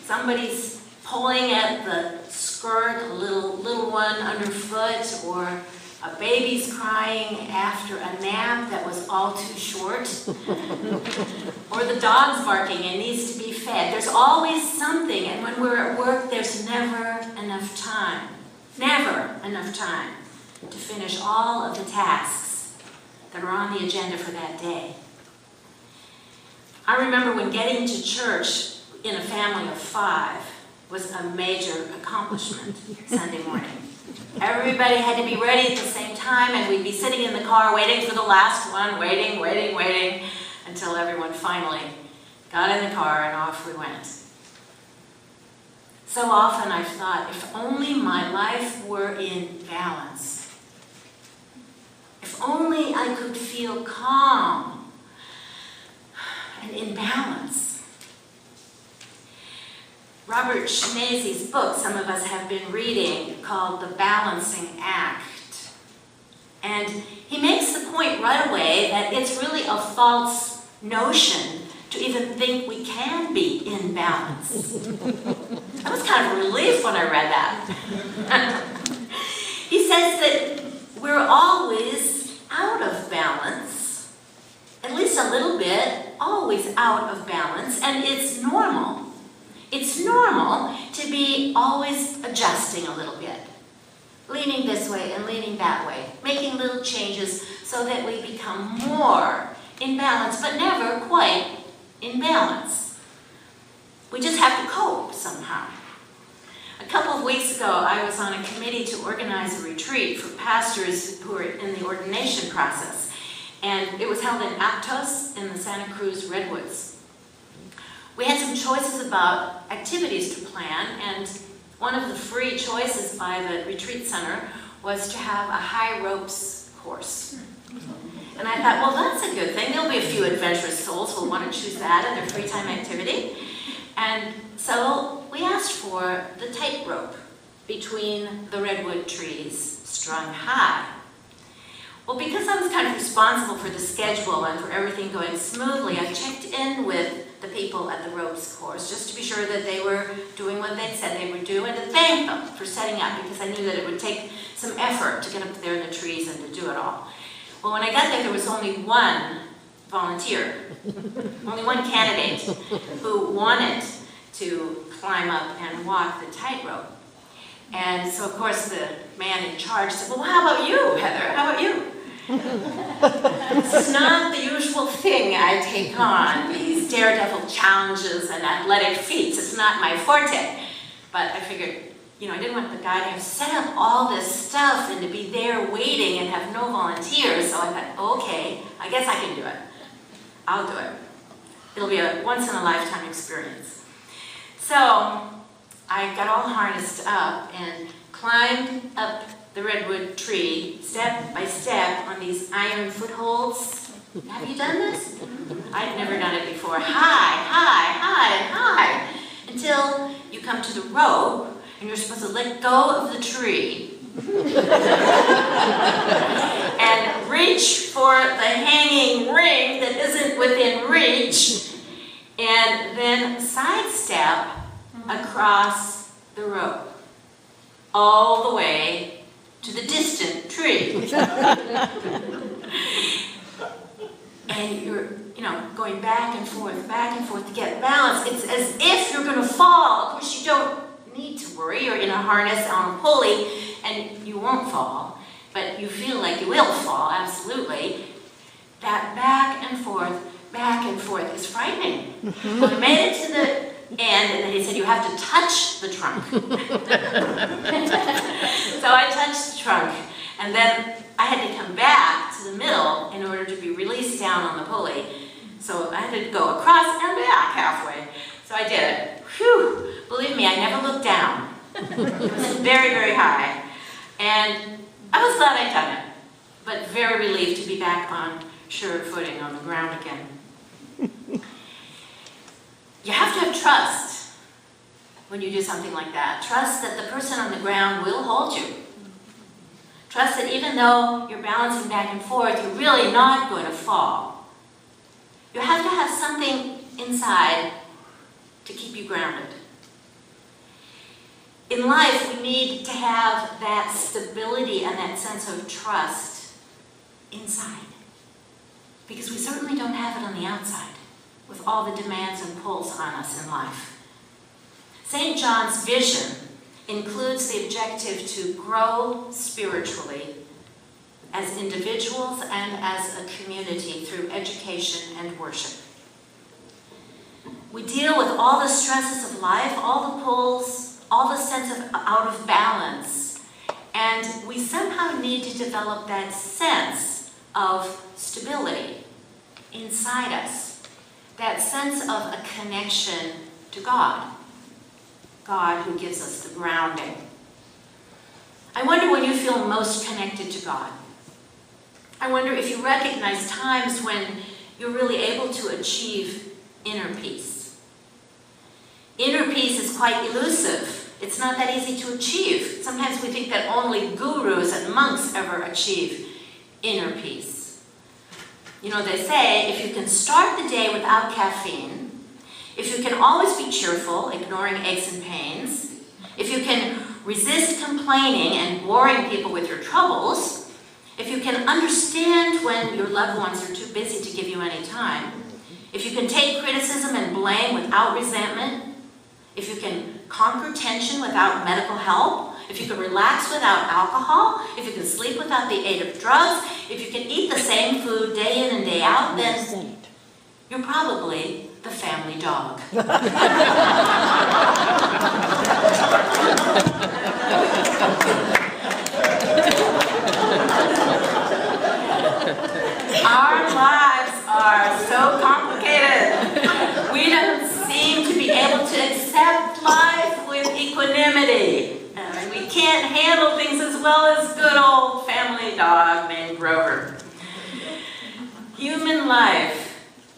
Somebody's pulling at the skirt, a little one underfoot, or a baby's crying after a nap that was all too short, or the dog's barking and needs to be fed. There's always something, and when we're at work, there's never enough time to finish all of the tasks that are on the agenda for that day. I remember when getting to church in a family of 5 was a major accomplishment Sunday morning. Everybody had to be ready at the same time, and we'd be sitting in the car waiting for the last one, waiting, until everyone finally got in the car and off we went. So often I've thought, if only my life were in balance. If only I could feel calm and in balance. Robert Schneese's book, some of us have been reading, called The Balancing Act. And he makes the point right away that it's really a false notion to even think we can be in balance. I was kind of relieved when I read that. He says that we're always out of balance, at least a little bit, always out of balance, and it's normal. It's normal to be always adjusting a little bit, leaning this way and leaning that way, making little changes so that we become more in balance, but never quite in balance. We just have to cope somehow. A couple of weeks ago, I was on a committee to organize a retreat for pastors who are in the ordination process, and it was held in Aptos in the Santa Cruz Redwoods. We had some choices about activities to plan, and one of the free choices by the retreat center was to have a high ropes course. And I thought, well, that's a good thing. There'll be a few adventurous souls who will want to choose that as their free time activity. And so we asked for the tightrope between the redwood trees strung high. Well, because I was kind of responsible for the schedule and for everything going smoothly, I checked in with the people at the ropes course just to be sure that they were doing what they said they would do, and to thank them for setting up, because I knew that it would take some effort to get up there in the trees and to do it all. Well, when I got there was only one volunteer, only one candidate who wanted to climb up and walk the tightrope. And so, of course, the man in charge said, well, how about you, Heather? How about you? This is not the usual thing I take on, these daredevil challenges and athletic feats. It's not my forte. But I figured, I didn't want the guy to have set up all this stuff and to be there waiting and have no volunteers. So I thought, okay, I guess I can do it. I'll do it. It'll be a once-in-a-lifetime experience. So I got all harnessed up and climbed up the redwood tree, step by step, on these iron footholds. Have you done this? I'd never done it before. High, until you come to the rope, and you're supposed to let go of the tree and reach for the hanging ring that isn't within reach, and then sidestep across the rope, all the way to the distant tree. And you're, going back and forth to get balance. It's as if you're going to fall. Of course, you don't need to worry. You're in a harness on a pulley, and you won't fall. but you feel like you will fall, absolutely. That back and forth is frightening. Well, we made it to the end, and then he said, you have to touch the trunk. So I touched the trunk, and then I had to come back to the middle in order to be released down on the pulley. So I had to go across and back halfway. So I did it. Whew! Believe me, I never looked down. It was very, very high. And I was glad I'd done it, but very relieved to be back on sure footing on the ground again. You have to have trust when you do something like that. Trust that the person on the ground will hold you. Trust that even though you're balancing back and forth, you're really not going to fall. You have to have something inside to keep you grounded. In life, we need to have that stability and that sense of trust inside. Because we certainly don't have it on the outside, with all the demands and pulls on us in life. St. John's vision includes the objective to grow spiritually as individuals and as a community through education and worship. We deal with all the stresses of life, all the pulls, all the sense of out of balance, and we somehow need to develop that sense of stability inside us, that sense of a connection to God, God who gives us the grounding. I wonder when you feel most connected to God. I wonder if you recognize times when you're really able to achieve inner peace. Inner peace is quite elusive. It's not that easy to achieve. Sometimes we think that only gurus and monks ever achieve inner peace. You know, they say if you can start the day without caffeine, if you can always be cheerful, ignoring aches and pains, if you can resist complaining and boring people with your troubles, if you can understand when your loved ones are too busy to give you any time, if you can take criticism and blame without resentment, if you can conquer tension without medical help, if you can relax without alcohol, if you can sleep without the aid of drugs, if you can eat the same food day in and day out, then you're probably the family dog. Our lives are so complicated. We don't seem to be able to accept life with equanimity. We can't handle things as well as good old family dog named Grover. Human life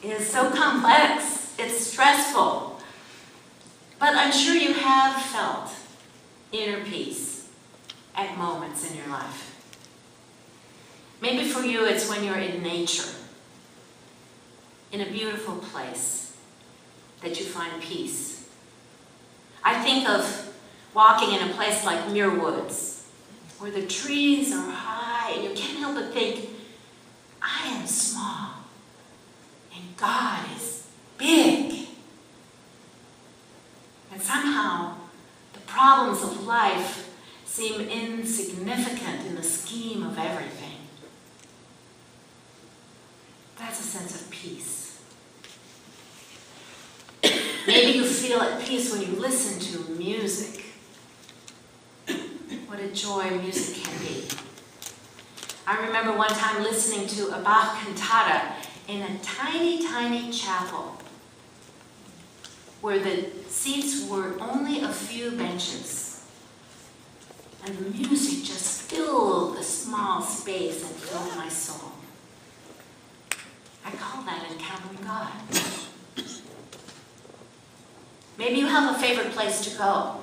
is so complex, it's stressful. But I'm sure you have felt inner peace at moments in your life. Maybe for you it's when you're in nature, in a beautiful place, that you find peace. I think of walking in a place like Muir Woods, where the trees are high and you can't help but think, I am small and God is big. And somehow the problems of life seem insignificant in the scheme of everything. That's a sense of peace. Maybe you feel at peace when you listen to music. What a joy music can be. I remember one time listening to a Bach cantata in a tiny, tiny chapel where the seats were only a few benches. And the music just filled the small space and filled my soul. I call that encountering God. Maybe you have a favorite place to go.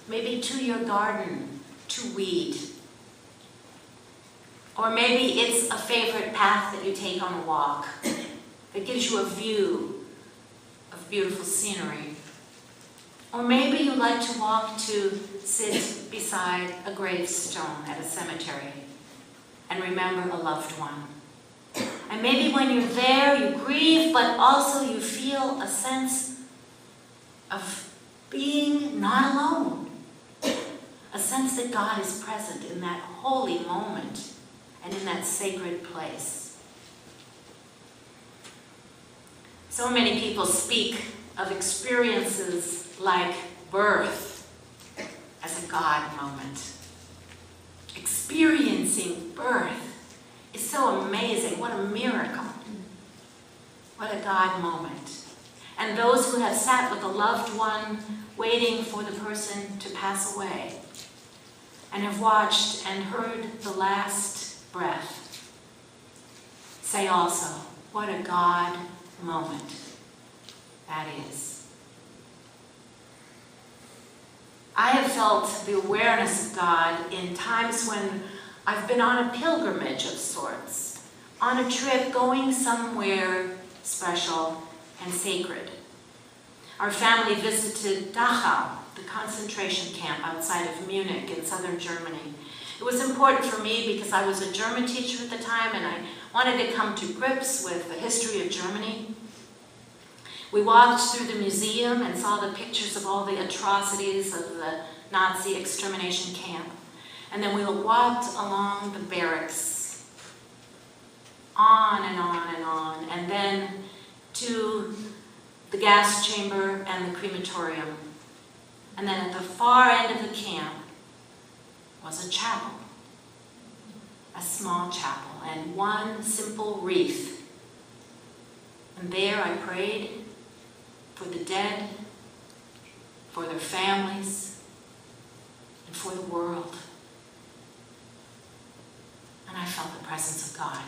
Maybe to your garden to weed. Or maybe it's a favorite path that you take on a walk that gives you a view of beautiful scenery. Or maybe you like to walk to sit beside a gravestone at a cemetery and remember a loved one. And maybe when you're there, you grieve, but also you feel a sense of being not alone. A a sense that God is present in that holy moment and in that sacred place. So many people speak of experiences like birth as a God moment. Experiencing birth is so amazing. What a miracle. What a God moment. And those who have sat with a loved one waiting for the person to pass away and have watched and heard the last breath say also, what a God moment that is. I have felt the awareness of God in times when I've been on a pilgrimage of sorts, on a trip going somewhere special and sacred. Our family visited Dachau, the concentration camp outside of Munich in southern Germany. It was important for me because I was a German teacher at the time and I wanted to come to grips with the history of Germany. We walked through the museum and saw the pictures of all the atrocities of the Nazi extermination camp. And then we walked along the barracks, on and on and on, and then to the gas chamber and the crematorium. And then at the far end of the camp was a chapel, a small chapel, and one simple wreath. And there I prayed for the dead, for their families, and for the world. And I felt the presence of God.